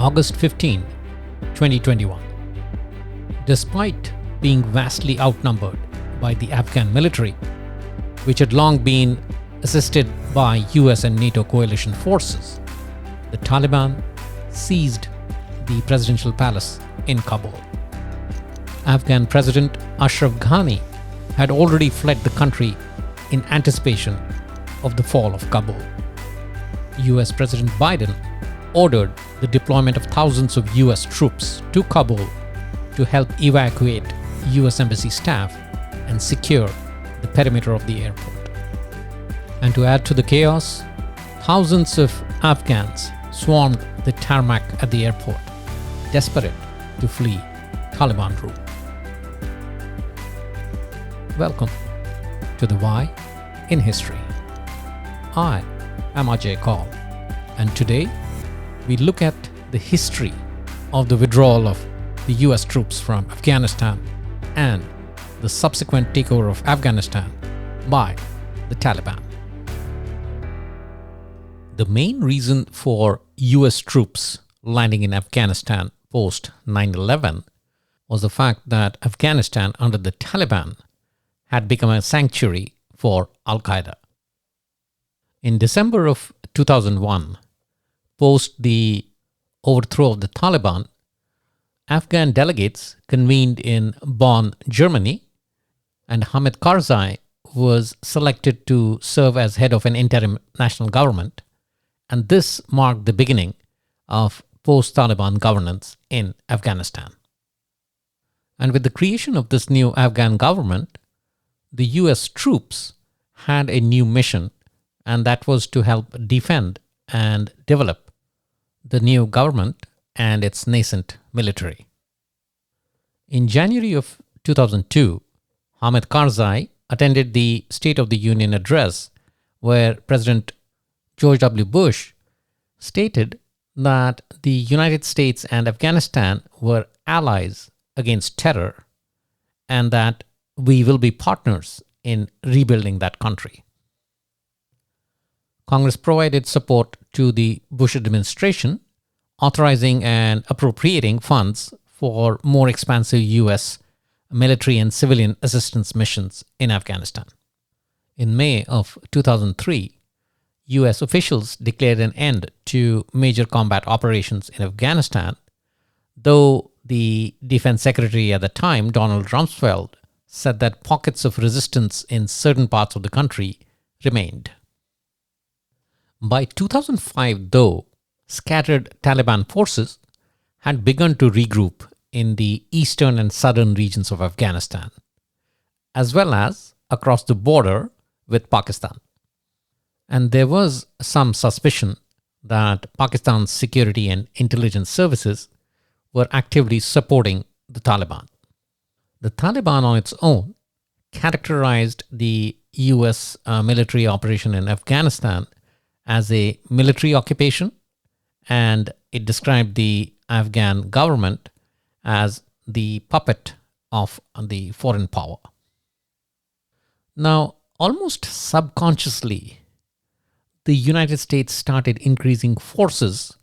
August 15, 2021. Despite being vastly outnumbered by the Afghan military, which had long been assisted by US and NATO coalition forces, the Taliban seized the presidential palace in Kabul. Afghan President Ashraf Ghani had already fled the country in anticipation of the fall of Kabul. US President Biden ordered the deployment of thousands of US troops to Kabul to help evacuate US embassy staff and secure the perimeter of the airport. And to add to the chaos, thousands of Afghans swarmed the tarmac at the airport, desperate to flee Taliban rule. Welcome to the Why in History. I am Ajay Kaul, and today we look at the history of the withdrawal of the US troops from Afghanistan and the subsequent takeover of Afghanistan by the Taliban. The main reason for US troops landing in Afghanistan post 9/11 was the fact that Afghanistan under the Taliban had become a sanctuary for Al-Qaeda. In December of 2001, post the overthrow of the Taliban, Afghan delegates convened in Bonn, Germany, and Hamid Karzai was selected to serve as head of an interim national government, and this marked the beginning of post-Taliban governance in Afghanistan. And with the creation of this new Afghan government, the US troops had a new mission, and that was to help defend and develop the new government and its nascent military. In January of 2002, Hamid Karzai attended the State of the Union address where President George W. Bush stated that the United States and Afghanistan were allies against terror and that we will be partners in rebuilding that country. Congress provided support to the Bush administration, authorizing and appropriating funds for more expansive US military and civilian assistance missions in Afghanistan. In May of 2003, US officials declared an end to major combat operations in Afghanistan, though the Defense Secretary at the time, Donald Rumsfeld, said that pockets of resistance in certain parts of the country remained. By 2005, though, scattered Taliban forces had begun to regroup in the eastern and southern regions of Afghanistan, as well as across the border with Pakistan. And there was some suspicion that Pakistan's security and intelligence services were actively supporting the Taliban. The Taliban on its own characterized the US military operation in Afghanistan as a military occupation, and it described the Afghan government as the puppet of the foreign power. Now, almost subconsciously, the United States started increasing forces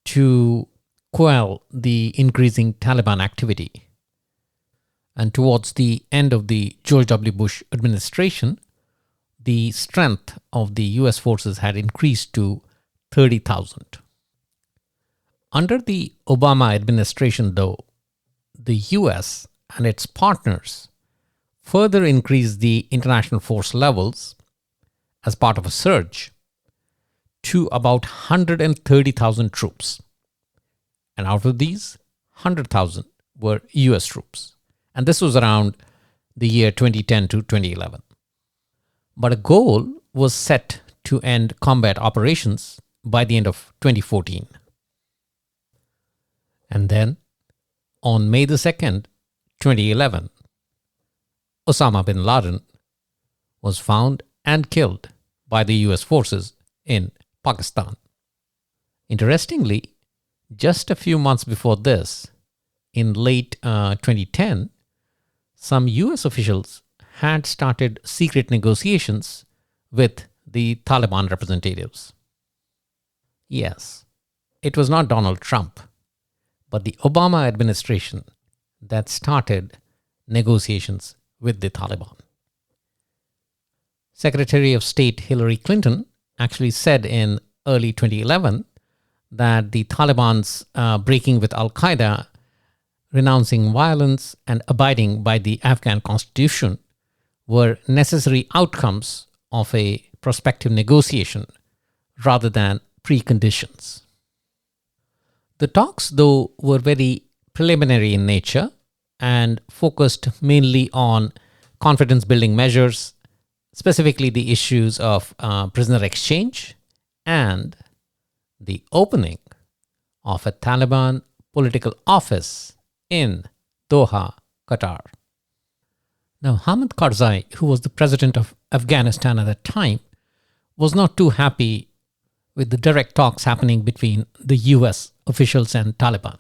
to quell the increasing Taliban activity. And towards the end of the George W. Bush administration, the strength of the US forces had increased to 30,000. Under the Obama administration, though, the US and its partners further increased the international force levels as part of a surge to about 130,000 troops. And out of these, 100,000 were US troops. And this was around the year 2010 to 2011. But a goal was set to end combat operations by the end of 2014. And then, on May the 2nd, 2011, Osama bin Laden was found and killed by the US forces in Pakistan. Interestingly, just a few months before this, in late 2010, some US officials had started secret negotiations with the Taliban representatives. Yes, it was not Donald Trump but the Obama administration that started negotiations with the Taliban. Secretary of State Hillary Clinton actually said in early 2011 that the Taliban's breaking with Al-Qaeda, renouncing violence, and abiding by the Afghan constitution were necessary outcomes of a prospective negotiation rather than preconditions. The talks, though, were very preliminary in nature and focused mainly on confidence-building measures, specifically the issues of prisoner exchange and the opening of a Taliban political office in Doha, Qatar. Now, Hamid Karzai, who was the president of Afghanistan at the time, was not too happy with the direct talks happening between the U.S. officials and Taliban.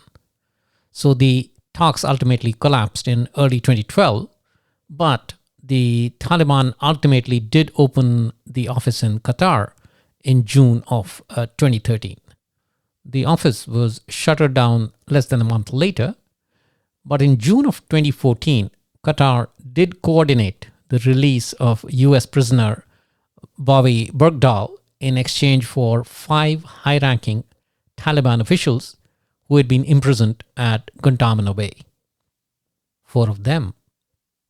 So the talks ultimately collapsed in early 2012, but the Taliban ultimately did open the office in Qatar in June of 2013. The office was shuttered down less than a month later, but in June of 2014, Qatar did coordinate the release of U.S. prisoner Bobby Bergdahl in exchange for 5 high-ranking Taliban officials who had been imprisoned at Guantanamo Bay. 4 of them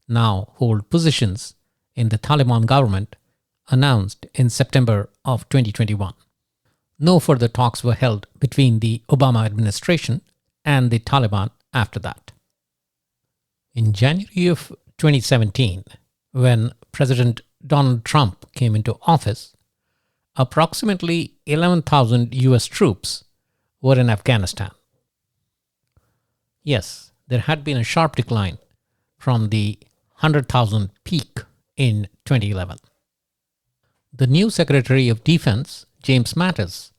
now hold positions in the Taliban government, announced in September of 2021. No further talks were held between the Obama administration and the Taliban after that. In January of 2017, when President Donald Trump came into office, approximately 11,000 U.S. troops were in Afghanistan. Yes, there had been a sharp decline from the 100,000 peak in 2011. The new Secretary of Defense, James Mattis,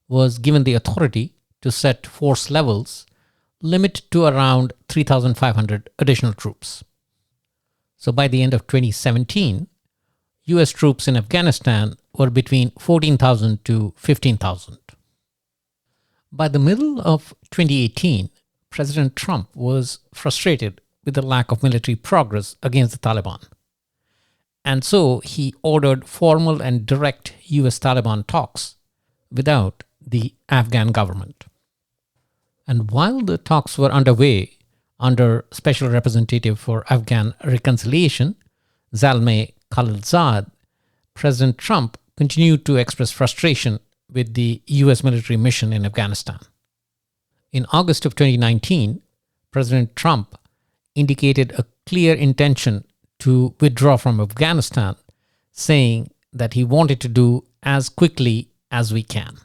was given the authority to set force levels limit to around 3,500 additional troops. So by the end of 2017, U.S. troops in Afghanistan were between 14,000 to 15,000. By the middle of 2018, President Trump was frustrated with the lack of military progress against the Taliban. And so he ordered formal and direct U.S. Taliban talks without the Afghan government. And while the talks were underway under Special Representative for Afghan Reconciliation, Zalmay Khalilzad, President Trump continued to express frustration with the U.S. military mission in Afghanistan. In August of 2019, President Trump indicated a clear intention to withdraw from Afghanistan, saying that he wanted to do as quickly as we can.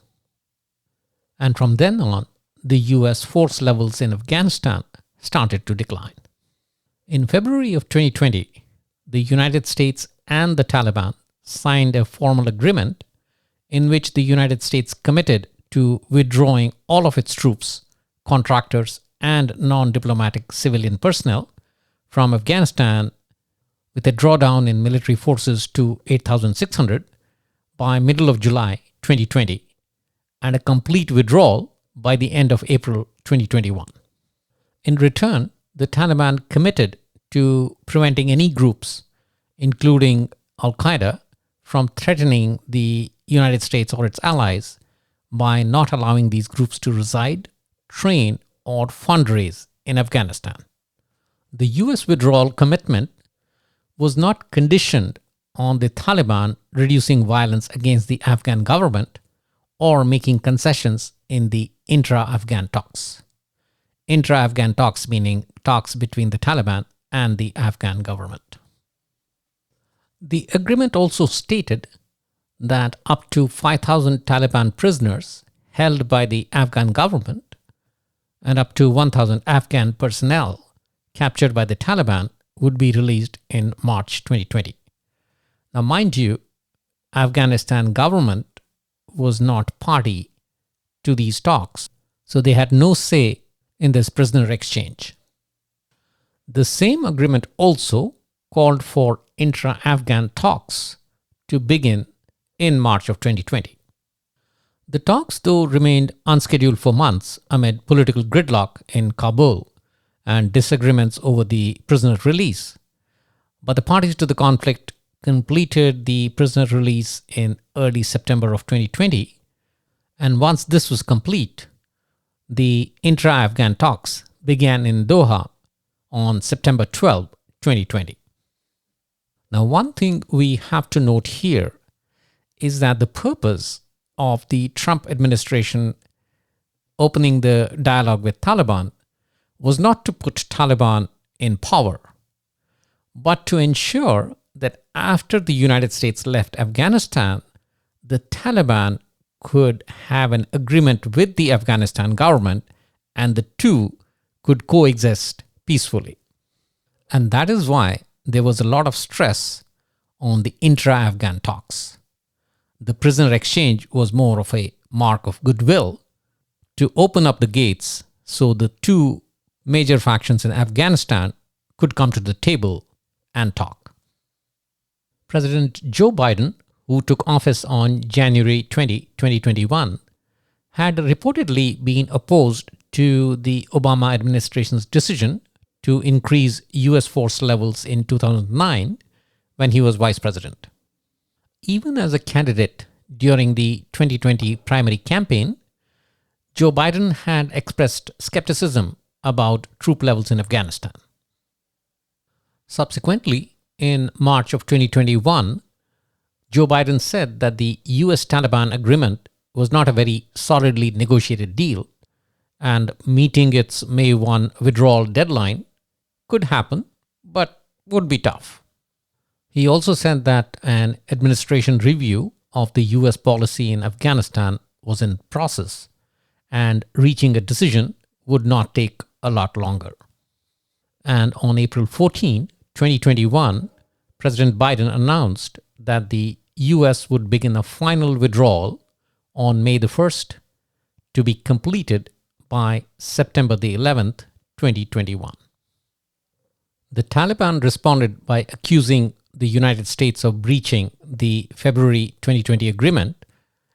And from then on, the U.S. force levels in Afghanistan started to decline. In February of 2020, the United States and the Taliban signed a formal agreement in which the United States committed to withdrawing all of its troops, contractors, and non-diplomatic civilian personnel from Afghanistan, with a drawdown in military forces to 8,600 by middle of July 2020 and a complete withdrawal by the end of April 2021. In return, the Taliban committed to preventing any groups, including Al-Qaeda, from threatening the United States or its allies by not allowing these groups to reside, train, or fundraise in Afghanistan. The U.S. withdrawal commitment was not conditioned on the Taliban reducing violence against the Afghan government or making concessions in the intra-Afghan talks. Intra-Afghan talks meaning talks between the Taliban and the Afghan government. The agreement also stated that up to 5,000 Taliban prisoners held by the Afghan government and up to 1,000 Afghan personnel captured by the Taliban would be released in March 2020. Now, mind you, Afghanistan government was not party to these talks, so they had no say in this prisoner exchange. The same agreement also called for intra-Afghan talks to begin in March of 2020. The talks, though, remained unscheduled for months amid political gridlock in Kabul and disagreements over the prisoner release. But the parties to the conflict completed the prisoner release in early September of 2020. And once this was complete, the intra-Afghan talks began in Doha on September 12, 2020. Now, one thing we have to note here is that the purpose of the Trump administration opening the dialogue with Taliban was not to put Taliban in power, but to ensure that after the United States left Afghanistan, the Taliban could have an agreement with the Afghanistan government and the two could coexist peacefully. And that is why there was a lot of stress on the intra-Afghan talks. The prisoner exchange was more of a mark of goodwill to open up the gates so the two major factions in Afghanistan could come to the table and talk. President Joe Biden, who took office on January 20, 2021, had reportedly been opposed to the Obama administration's decision to increase U.S. force levels in 2009 when he was vice president. Even as a candidate during the 2020 primary campaign, Joe Biden had expressed skepticism about troop levels in Afghanistan. Subsequently, in March of 2021, Joe Biden said that the U.S. Taliban agreement was not a very solidly negotiated deal, and meeting its May 1 withdrawal deadline could happen, but would be tough. He also said that an administration review of the U.S. policy in Afghanistan was in process, and reaching a decision would not take a lot longer. And on April 14, 2021, President Biden announced that the U.S. would begin a final withdrawal on May the 1st to be completed by September the 11th, 2021. The Taliban responded by accusing the United States of breaching the February 2020 agreement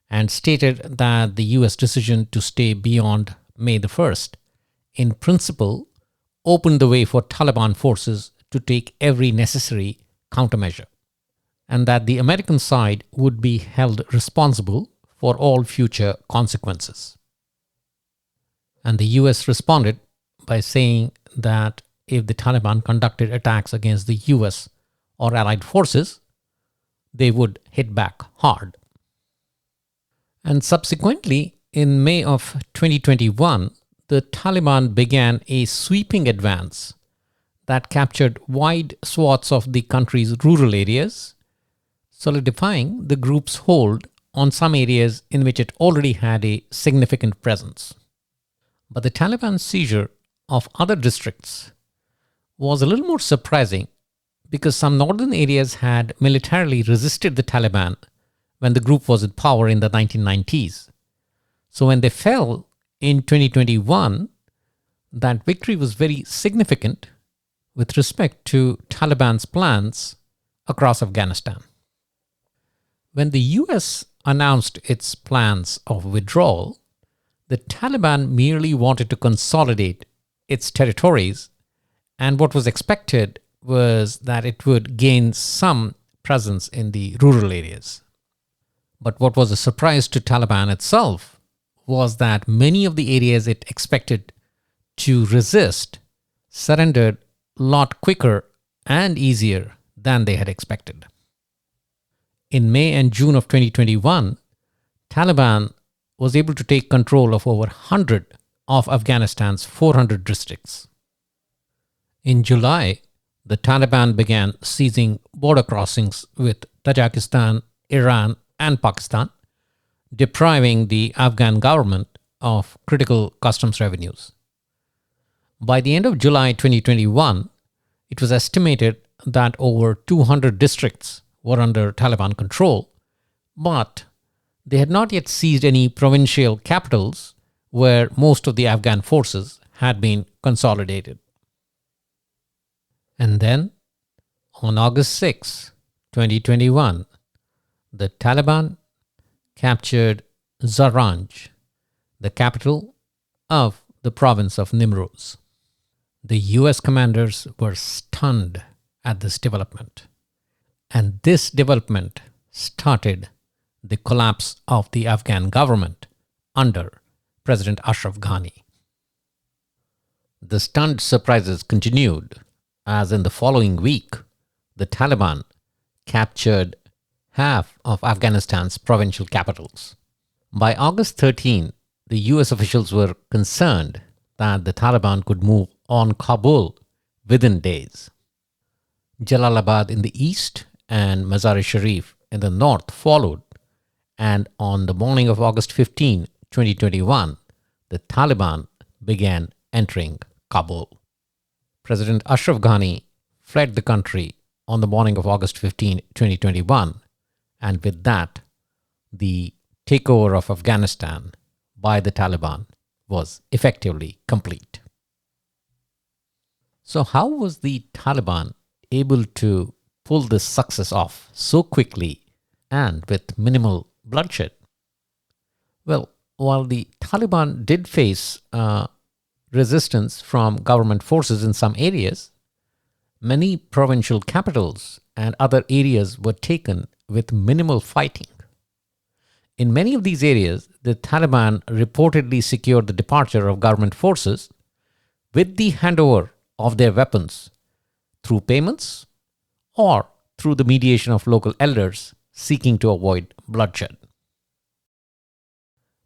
and stated that the U.S. decision to stay beyond May the 1st, in principle, opened the way for Taliban forces to take every necessary countermeasure, and that the American side would be held responsible for all future consequences. And the US responded by saying that if the Taliban conducted attacks against the US or allied forces, they would hit back hard. And subsequently, in May of 2021, the Taliban began a sweeping advance that captured wide swaths of the country's rural areas, solidifying the group's hold on some areas in which it already had a significant presence. But the Taliban's seizure of other districts was a little more surprising because some northern areas had militarily resisted the Taliban when the group was in power in the 1990s. So when they fell in 2021, that victory was very significant with respect to Taliban's plans across Afghanistan. When the US announced its plans of withdrawal, the Taliban merely wanted to consolidate its territories, and what was expected was that it would gain some presence in the rural areas. But what was a surprise to Taliban itself was that many of the areas it expected to resist surrendered a lot quicker and easier than they had expected. In May and June of 2021, Taliban was able to take control of over 100 of Afghanistan's 400 districts. In July, the Taliban began seizing border crossings with Tajikistan, Iran, and Pakistan, depriving the Afghan government of critical customs revenues. By the end of July 2021, it was estimated that over 200 districts were under Taliban control, but they had not yet seized any provincial capitals where most of the Afghan forces had been consolidated. And then, on August 6, 2021, the Taliban captured Zaranj, the capital of the province of Nimruz. The US commanders were stunned at this development, and this development started the collapse of the Afghan government under President Ashraf Ghani. The stunned surprises continued as in the following week, the Taliban captured half of Afghanistan's provincial capitals. By August 13, the US officials were concerned that the Taliban could move on Kabul within days. Jalalabad in the east and Mazar-e-Sharif in the north followed, and on the morning of August 15, 2021, the Taliban began entering Kabul. President Ashraf Ghani fled the country on the morning of August 15, 2021, and with that, the takeover of Afghanistan by the Taliban was effectively complete. So how was the Taliban able to pull this success off so quickly and with minimal bloodshed? Well, while the Taliban did face resistance from government forces in some areas, many provincial capitals and other areas were taken with minimal fighting. In many of these areas, the Taliban reportedly secured the departure of government forces with the handover of their weapons through payments or through the mediation of local elders seeking to avoid bloodshed.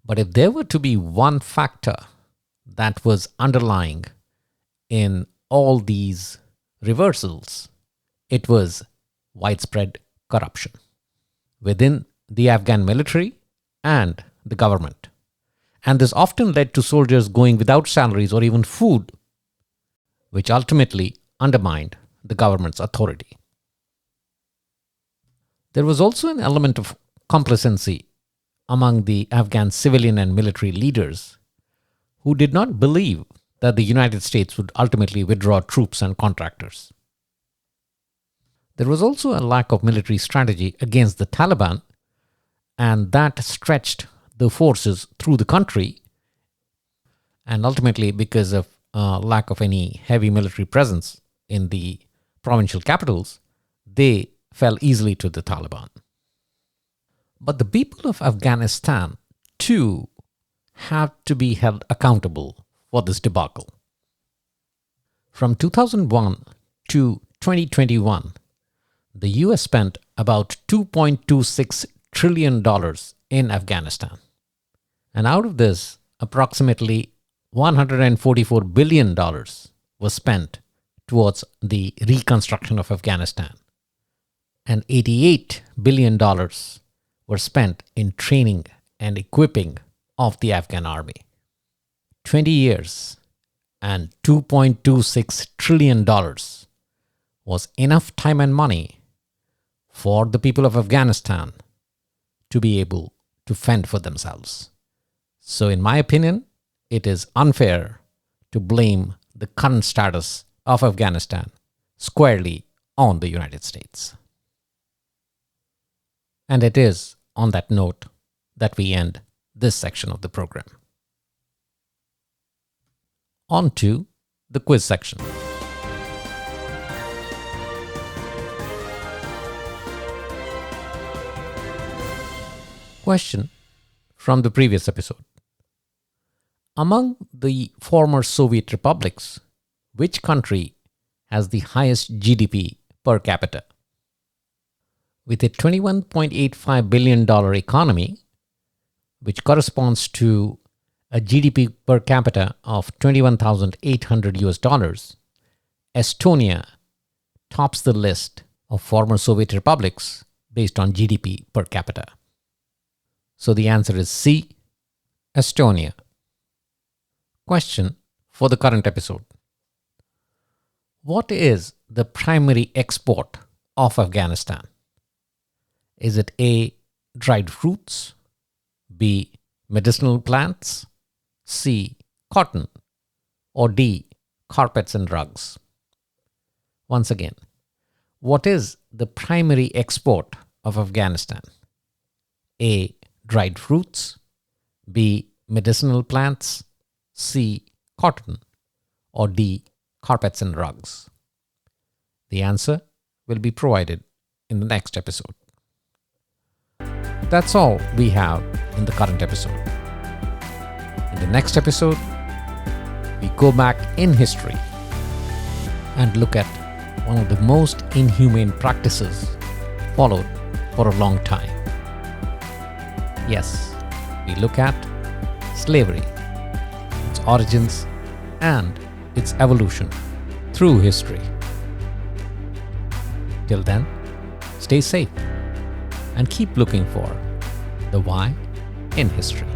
But if there were to be one factor that was underlying in all these reversals, it was widespread corruption within the Afghan military and the government. And this often led to soldiers going without salaries or even food, which ultimately undermined the government's authority. There was also an element of complacency among the Afghan civilian and military leaders who did not believe that the United States would ultimately withdraw troops and contractors. There was also a lack of military strategy against the Taliban, and that stretched the forces through the country, and ultimately because of lack of any heavy military presence in the provincial capitals, they fell easily to the Taliban. But the people of Afghanistan too have to be held accountable for this debacle. From 2001 to 2021, the US spent about $2.26 trillion in Afghanistan. And out of this, approximately $144 billion was spent towards the reconstruction of Afghanistan. And $88 billion were spent in training and equipping of the Afghan army. 20 years and $2.26 trillion was enough time and money for the people of Afghanistan to be able to fend for themselves. So in my opinion, it is unfair to blame the current status of Afghanistan squarely on the United States. And it is on that note that we end this section of the program. On to the quiz section. Question from the previous episode. Among the former Soviet republics, which country has the highest GDP per capita? With a $21.85 billion economy, which corresponds to a GDP per capita of 21,800 US dollars, Estonia tops the list of former Soviet republics based on GDP per capita. So the answer is C, Estonia. Question for the current episode. What is the primary export of Afghanistan? Is it A, dried fruits, B, medicinal plants, C, cotton, or D, carpets and rugs? Once again, what is the primary export of Afghanistan? A, dried fruits, B. Medicinal plants, C. Cotton, or D. Carpets and rugs? The answer will be provided in the next episode. That's all we have in the current episode. In the next episode, we go back in history and look at one of the most inhumane practices followed for a long time. Yes, we look at slavery, its origins, and its evolution through history. Till then, stay safe and keep looking for the why in history.